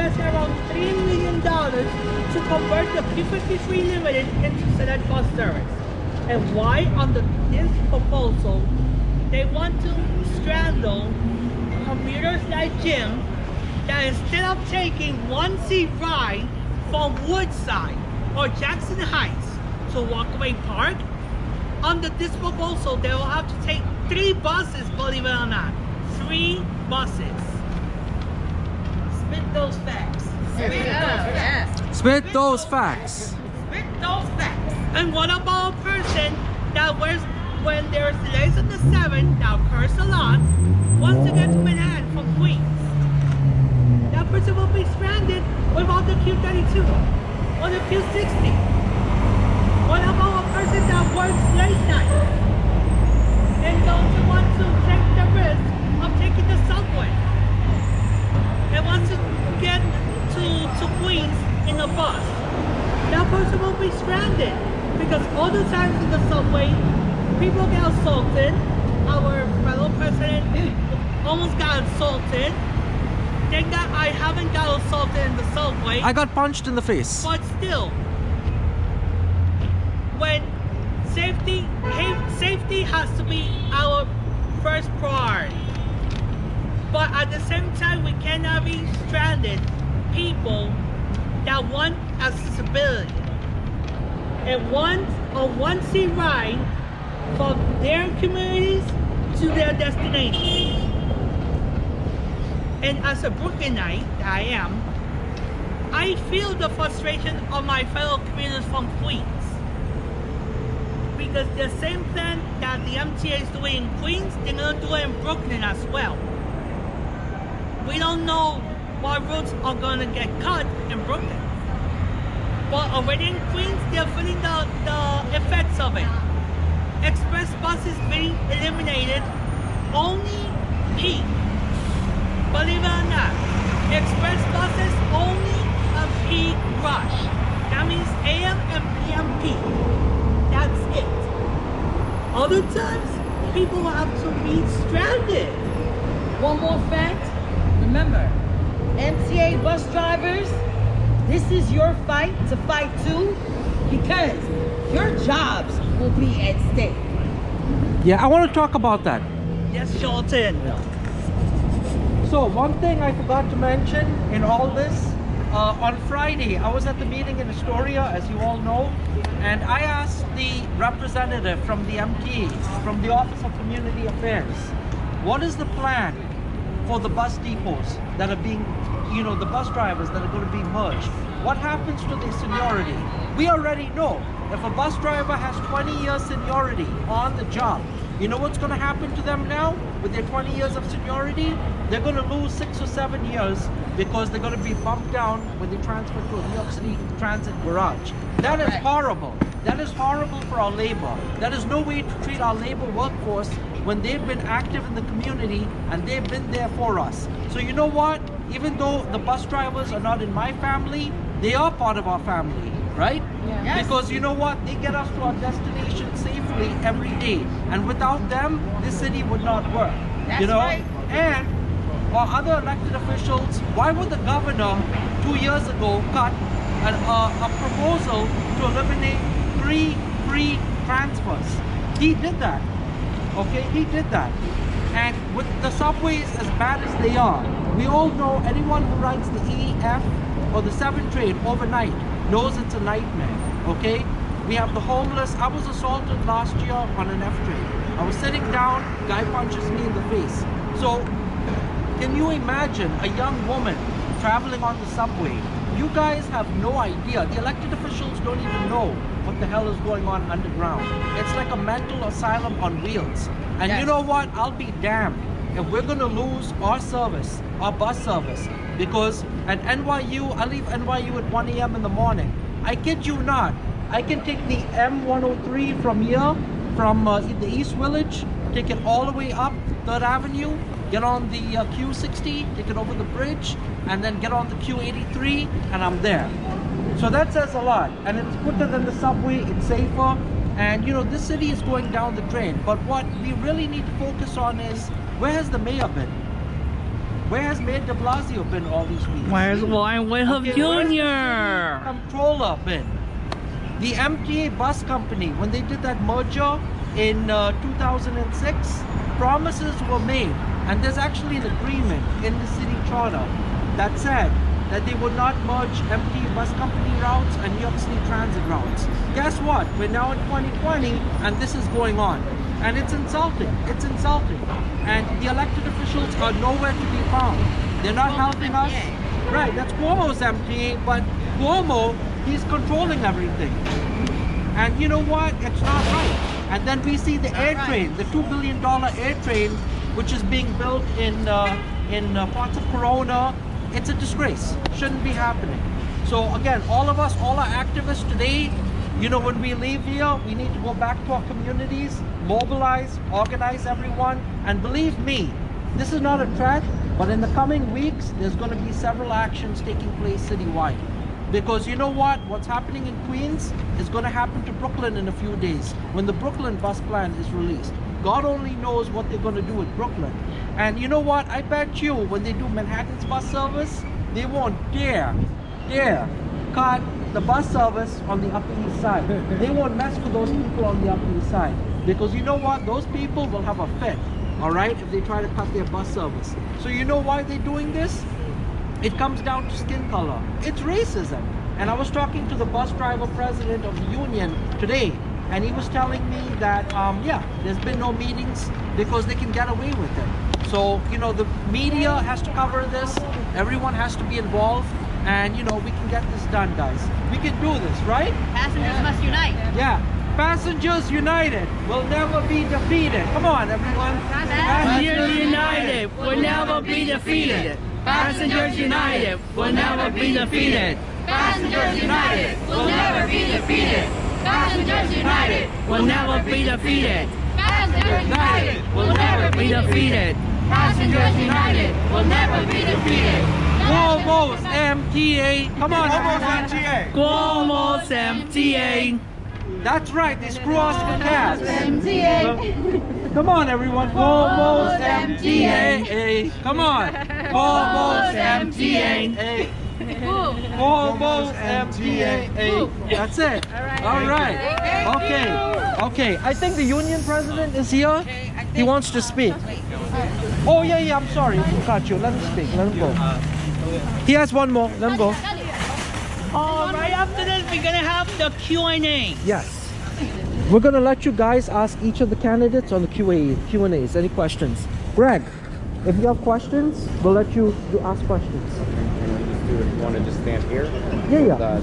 invested around $3 million to convert the P53 Limited into select bus service. And why under this proposal, they want to straddle commuters like Jim that instead of taking one seat ride from Woodside or Jackson Heights to Walkaway Park, under this proposal, they will have to take 3 buses, believe it or not. 3 buses. Spit those facts. Spit those facts. Spit those facts. And what about a person that was, when there's delays on the 7 that occurs a lot, wants to get to Manhattan from Queens? That person will be stranded without the Q32 or the Q60. What about a person that works late night and don't want to take the risk of taking the subway and wants to get to Queens in a bus? That person will be stranded because all the times in the subway, people get assaulted. Our fellow president almost got assaulted. Thank God I haven't got assaulted in the subway. I got punched in the face. But still, when safety has to be our first priority. But at the same time, we cannot be stranded people that want accessibility and want a one-seat ride from their communities to their destinations. And as a Brooklynite that I am, I feel the frustration of my fellow commuters from Queens. Because the same plan that the MTA is doing in Queens, they're gonna do it in Brooklyn as well. We don't know what routes are gonna get cut in Brooklyn. But already in Queens, they're feeling the effects of it. Express buses being eliminated, only peak. Believe it or not, express buses only a peak rush. That means AM and PM peak. That's it. Other times, people will have to be stranded. One more fact. Remember, MTA bus drivers, this is your fight to fight too, because your jobs will be at stake. Yeah, I want to talk about that. Yes, Shorten. So one thing I forgot to mention in all this, on Friday I was at the meeting in Astoria, as you all know, and I asked the representative from the MTA, from the Office of Community Affairs, what is the plan for the bus depots that are being, the bus drivers that are going to be merged? What happens to their seniority? We already know if a bus driver has 20 years seniority on the job, you know what's going to happen to them now with their 20 years of seniority? They're going to lose 6 or 7 years because they're going to be bumped down when they transfer to a New York City Transit garage. That is horrible. That is horrible for our labor. That is no way to treat our labor workforce when they've been active in the community and they've been there for us. So you know what? Even though the bus drivers are not in my family, they are part of our family, right? Yeah. Yes. Because you know what? They get us to our destination safely every day. And without them, this city would not work. That's right. And our other elected officials, why would the governor 2 years ago cut a proposal to eliminate 3 free transfers? He did that. Okay, he did that. And with the subways as bad as they are, we all know anyone who rides the EF or the 7 train overnight knows it's a nightmare. Okay, we have the homeless. I was assaulted last year on an F train. I was sitting down, guy punches me in the face. So can you imagine a young woman traveling on the subway? You guys have no idea. The elected officials don't even know what the hell is going on underground. It's like a mental asylum on wheels. And you know what? I'll be damned if we're gonna lose our service, our bus service, because at NYU, I leave NYU at 1 a.m. in the morning. I kid you not. I can take the M103 from here, from the East Village, take it all the way up 3rd Avenue, get on the Q60, take it over the bridge, and then get on the Q83, and I'm there. So that says a lot. And it's quicker than the subway, it's safer, and this city is going down the drain. But what we really need to focus on is, where has the mayor been? Where has Mayor de Blasio been all these weeks? Where's Warren Whitehub Okay, where's the Jr.? Comptroller been? The MTA bus company, when they did that merger in 2006, promises were made, and there's actually an agreement in the city charter that said that they would not merge MTA bus company routes and New York City transit routes. Guess what? We're now in 2020 and this is going on. And it's insulting. It's insulting. And the elected officials are nowhere to be found. They're not helping us. Right, that's Cuomo's MTA, but Cuomo, he's controlling everything. And you know what? It's not right. And then we see the air train, the $2 billion air train, which is being built in parts of Corona. It's a disgrace. Shouldn't be happening. So again, all of us, all our activists today, you know, when we leave here, we need to go back to our communities, mobilize, organize everyone. And believe me, this is not a threat, but in the coming weeks, there's going to be several actions taking place citywide. Because you know what? What's happening in Queens is going to happen to Brooklyn in a few days when the Brooklyn bus plan is released. God only knows what they're going to do with Brooklyn. And you know what? I bet you when they do Manhattan's bus service, they won't dare cut the bus service on the Upper East Side. They won't mess with those people on the Upper East Side. Because you know what? Those people will have a fit, all right, if they try to cut their bus service. So you know why they're doing this? It comes down to skin color. It's racism. And I was talking to the bus driver president of the union today, and he was telling me that, yeah, there's been no meetings because they can get away with it. So, you know, the media has to cover this. Everyone has to be involved. And, you know, we can get this done, guys. We can do this, right? Passengers must unite. Yeah. Passengers united will never be defeated. Come on, everyone. Passengers united will never be defeated. Passengers united will never be defeated. Passengers united will never be defeated. Passengers united Will never be defeated. Passengers united Will never be defeated. Passengers united will never be defeated. Almost MTA. Come on, almost MTA. Cuomo's MTA. That's right. They screw us for cabs. MTA. Come on, everyone. Almost MTA. Come on. Almost MTA. Almost MTA. That's it. All right. Okay. Okay. I think the union president is here. He wants to speak. Oh yeah. I'm sorry. I cut you. Let him speak. Let him go. He has one more. Let him go. Right after this, we're gonna have the Q&A. Yes. We're gonna let you guys ask each of the candidates on the Q&As. Any questions? Greg, if you have questions, we'll let you ask questions. Do it. You want to just stand here? Yeah.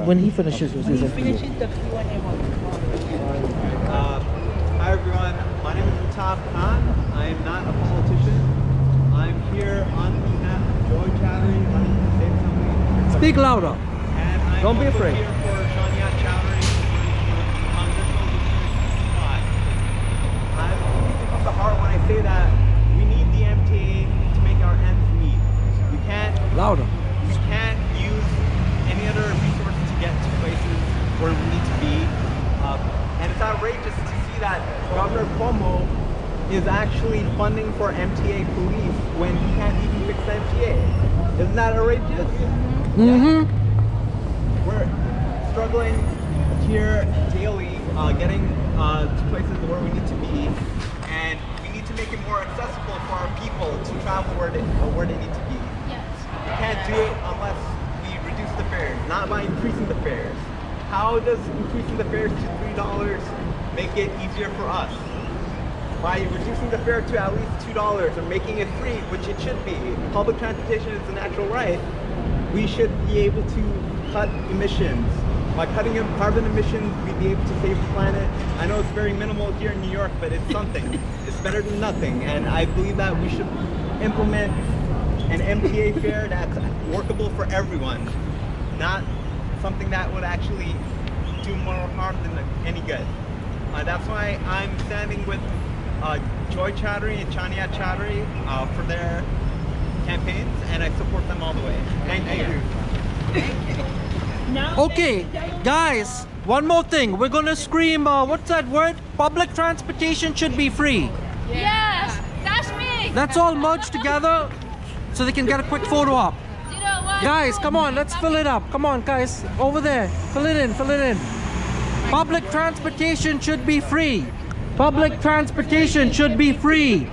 When he finishes his interview. Finishes the Q&A one. Hi everyone, my name is Mutab Khan. I am not a politician. I'm here on behalf of Joy Chowdhury, running the state assembly. Speak louder. And I'm Don't be also afraid. here for Shania Chowdhury, Congressional District 5. I'm speaking from the heart when I say that we need the MTA to make our ends meet. We can't Louder. use any other resources to get to places where we need to be. And it's outrageous to see that Governor Cuomo is actually funding for MTA police when he can't even fix the MTA. Isn't that outrageous? Mm-hmm. We're struggling here daily, getting to places where we need to be, and we need to make it more accessible for our people to travel where they need to be. We can't do it unless we reduce the fares, not by increasing the fares. How does increasing the fares to $3 make it easier for us? By reducing the fare to at least $2 or making it free, which it should be. Public transportation is a natural right. We should be able to cut emissions. By cutting carbon emissions, we'd be able to save the planet. I know it's very minimal here in New York, but it's something. It's better than nothing. And I believe that we should implement an MTA fare that's workable for everyone, not something that would actually do more harm than any good. That's why I'm standing with Joy Chowdhury and Chania Chowdhury for their campaigns, and I support them all the way. Thank you. Okay, guys, one more thing. We're gonna scream, what's that word? Public transportation should be free. Yes, that's me. Let's all merge together. so they can get a quick photo op. Guys, come on, let's fill it up. Come on, guys, over there. Fill it in, fill it in. Public transportation should be free. Public transportation should be free.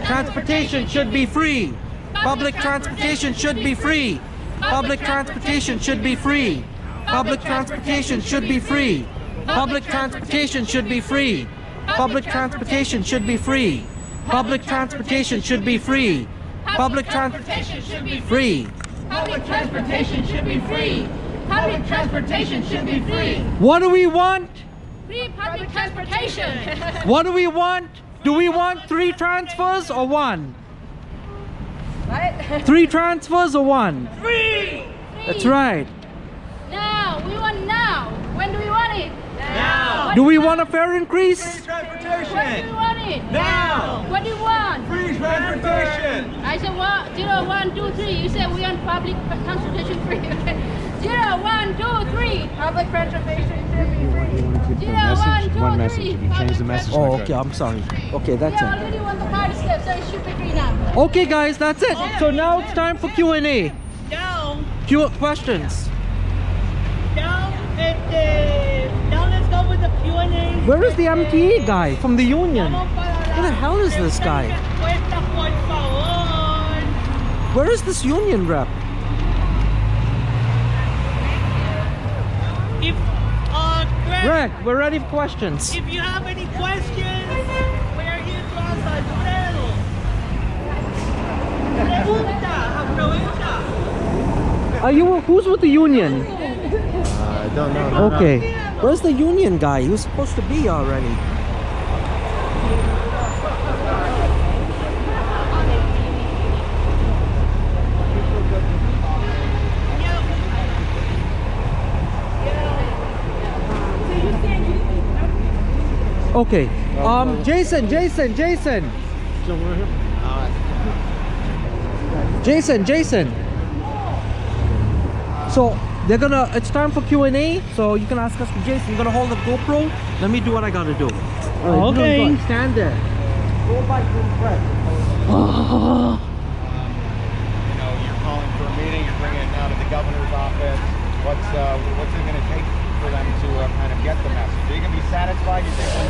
Transportation should be free. Public transportation should be free. Public transportation should be free. Public transportation should be free. Public transportation should be free. Public transportation should be free. Public transportation should be free. Public transportation should be free. Public transportation should be free. Public transportation should be free. What do we want? Free public transportation. What do we want? Do we want 3 transfers or 1? What? 3 transfers or 1? Free! That's right. Now. We want now. When do we want it? Now. Do we want a fare increase? Free When do we transportation. want it? Now. What do you want? Free transportation. I said 0, 1, 2, 3. You said we want public transportation free. Okay. 0, 1, 2, 3. Public transportation should be free. 0, 1, 2, 3. One message. You change the message. Oh, okay, I'm sorry. Okay, that's Yeah, it. already won the party step, so it should be free now. Okay, guys, that's it. So now it's time for Q&A. Down. Questions. Now, now let's go with the Q&A. Where is the MTA guy from the union? Where the hell is this guy? Where is this union rep? If, Greg, we're ready for questions. if you have any questions, we are here to answer. Are you who's with the union? I don't know. Okay. Where's the union guy? He was supposed to be here already. Okay. Jason. So they're gonna. It's time for Q&A. So you can ask us. Jason, you're gonna hold the GoPro. Let me do what I gotta do. All right, Okay. go. Stand there. Go by to Fred. You know, you're calling for a meeting. You're bringing it down to the governor's office. What's it going to take for them to kind of get the message? Are you going to be satisfied? You think when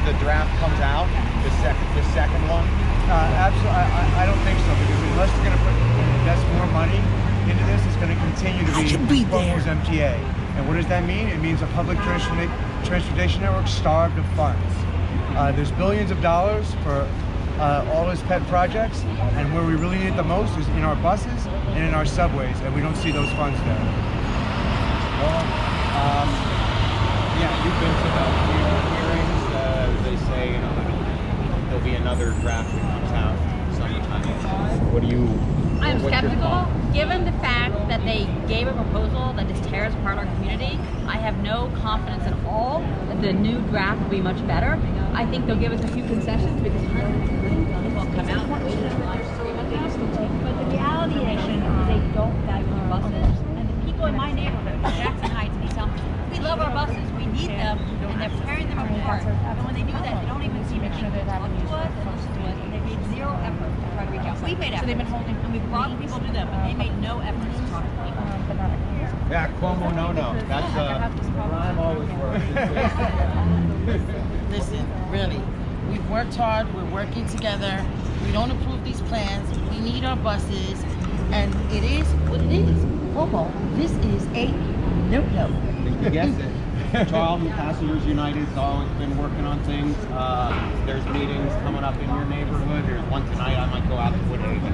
the draft comes out, the second one? Absolutely, I don't think so, because unless they're going to invest more money into this, it's going to continue to be Cuomo's MTA. And what does that mean? It means a public transportation network starved of funds. There's billions of dollars for all his pet projects, and where we really need it the most is in our buses and in our subways, and we don't see those funds there. Well, yeah, you've been to the hearings. They say, you know, there'll be another draft that comes out sometime. What do you? I'm what's your skeptical, thought? given the fact that they gave a proposal that just tears apart our community. I have no confidence at all that the new draft will be much better. I think they'll give us a few concessions because hundreds of millions will come out and wait in line for 3 months. But the reality is they don't value the buses. And the people in my neighborhood, Jackson Heights and East Elm, we love our buses, we need them, and they're tearing them apart. And when they do that, they don't even seem to talk to us and listen to us, and they made zero effort to try to reach out. We made effort. So they've been holding, and we brought people to them, but they made no effort to talk to people. Yeah, Cuomo, no. That's I'm always worried. Listen, really, we've worked hard, we're working together, we don't approve these plans, we need our buses, and it is what it is. Cuomo, this is a no-no. You guess it. Charlton Passengers United's always been working on things. There's meetings coming up in your neighborhood. There's one tonight. I might go out to Woodhaven.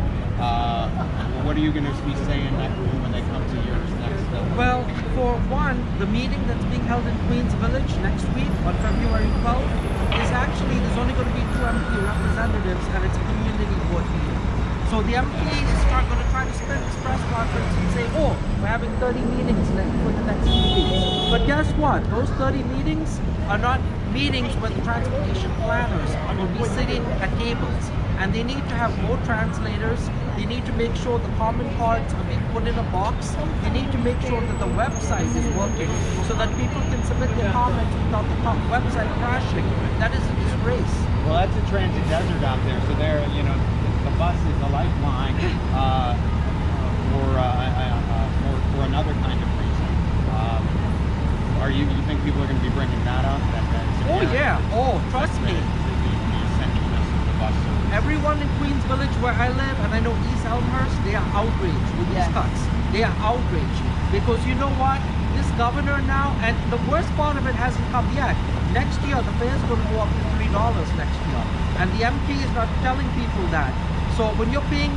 What are you going to be saying when they come to yours next? Well, for one, the meeting that's being held in Queens Village next week on February 12th is actually, there's only going to be 2 MTA representatives, and it's a community board meeting. So the MPs are going to try to spin this press conference and say, oh, we're having 30 meetings for the next 2 weeks. But guess what? Those 30 meetings are not meetings where the transportation planners will be sitting at tables. And they need to have more translators. They need to make sure the comment cards are being put in a box. They need to make sure that the website is working so that people can submit their comments without the website crashing. That is a disgrace. Well, that's a transit desert out there. So there, you know, the bus is a lifeline for another kind of reason. You think people are going to be bringing that up? Oh yeah. Oh, trust me. The essentialness of the bus service. Everyone in Queens Village where I live, and I know East Elmhurst, they are outraged with these Yes. cuts. They are outraged because you know what? This governor now, and the worst part of it hasn't come yet. Next year, the fare is going to go up to $3 next year, and the MT is not telling people that. So when you're paying,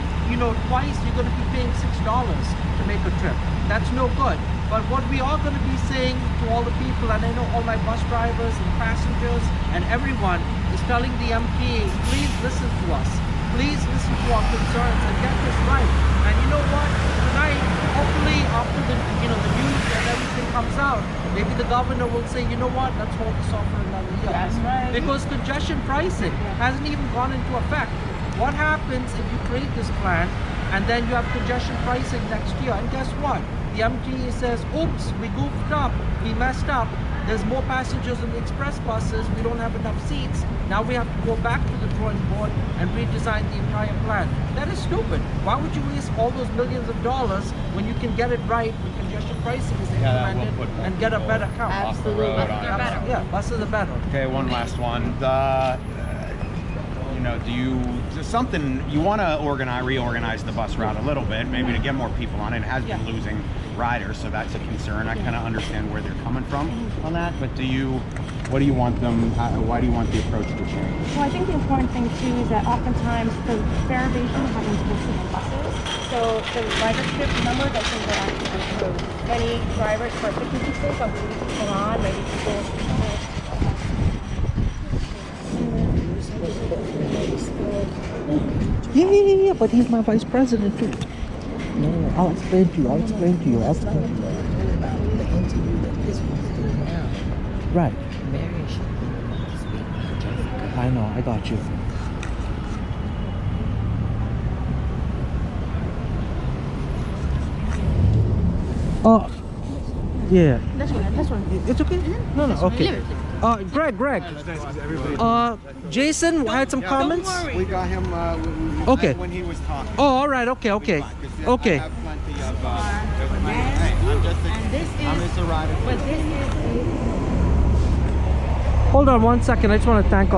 twice, you're going to be paying $6 to make a trip. That's no good. But what we are going to be saying to all the people, and I know all my bus drivers and passengers and everyone is telling the MTA, please listen to us. Please listen to our concerns and get this right. And you know what? Tonight, hopefully after the news and everything comes out, maybe the governor will say, you know what? Let's hold this off for another year. That's right. Because congestion pricing hasn't even gone into effect. What happens if you create this plan and then you have congestion pricing next year? And guess what? The MTA says, oops, we goofed up, we messed up. There's more passengers in the express buses, we don't have enough seats. Now we have to go back to the drawing board and redesign the entire plan. That is stupid. Why would you waste all those millions of dollars when you can get it right when congestion pricing is that will implemented put and get a better count? off the road. Buses are better. Yeah, buses are better. Okay, one last one. Something you want to reorganize the bus route a little bit, maybe to get more people on it. It has been losing riders, so that's a concern. I kind of understand where they're coming from on that, but what do you want them? Why do you want the approach to change? Well, I think the important thing too is that oftentimes the variation happens mostly in buses. So the ridership number doesn't go actually improve. Many drivers are picking people, but when people on, maybe people. Yeah, but he's my vice president too. No, I'll explain to you. The interview that this one's doing now. Right. Mary should speak to Jessica. I know, I got you. Oh, yeah. This one. It's okay? No, okay. Greg. Jason had some comments? We got him Okay. when he was talking. Oh, all right. Okay. Okay. Okay. I have plenty of. I'm just a rider. But this is Hold on one second. I just want to thank all